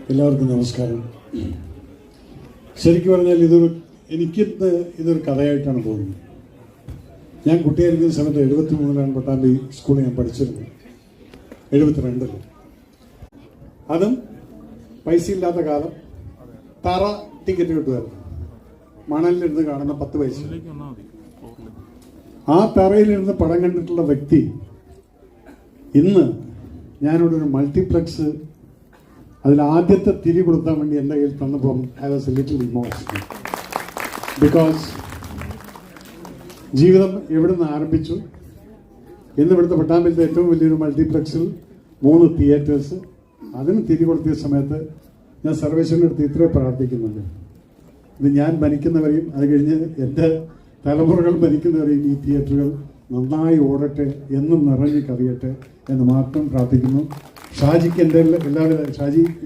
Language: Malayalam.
എല്ലാവർക്കും നമസ്കാരം. ശരിക്കും പറഞ്ഞാൽ ഇതൊരു കഥയായിട്ടാണ് തോന്നുന്നത്. ഞാൻ കുട്ടിയായിരിക്കുന്ന സമയത്ത് 73-ലാണ് പട്ടാമ്പി സ്കൂളിൽ ഞാൻ പഠിച്ചിരുന്നത്. 72-ൽ അതും പൈസ ഇല്ലാത്ത കാലം. തറ ടിക്കറ്റ് കിട്ടുമായിരുന്നു. മണലിലിരുന്ന് കാണുന്ന 10 പൈസ. ആ തറയിലിരുന്ന് പടം കണ്ടിട്ടുള്ള വ്യക്തി ഇന്ന് ഞാനിവിടെ ഒരു മൾട്ടിപ്ലക്സ് അതിൽ ആദ്യത്തെ തിരി കൊടുക്കാൻ വേണ്ടി എൻ്റെ കയ്യിൽ തന്നപ്പം I was a little emotional. Because ജീവിതം എവിടെ നിന്ന് ആരംഭിച്ചു എന്ന് ഇവിടുത്തെ പട്ടാമ്പിലത്തെ ഏറ്റവും വലിയൊരു മൾട്ടിപ്ലക്സിൽ 3 തിയേറ്റേഴ്സ് അതിന് തിരി കൊടുത്തിയ സമയത്ത് ഞാൻ സർവേശ്വരൻ്റെ അടുത്ത് ഇത്രേ പ്രാർത്ഥിക്കുന്നുണ്ട്. ഇത് ഞാൻ ഭരിക്കുന്നവരെയും അത് കഴിഞ്ഞ് എൻ്റെ തലമുറകൾ ഭരിക്കുന്നവരെയും ഈ തിയേറ്ററുകൾ നന്നായി ഓടട്ടെ, എന്നും നിറഞ്ഞു കവിയട്ടെ എന്ന് മാത്രം പ്രാർത്ഥിക്കുന്നു. ഷാജിക്ക് എൻ്റെ എല്ലാവരും ഷാജി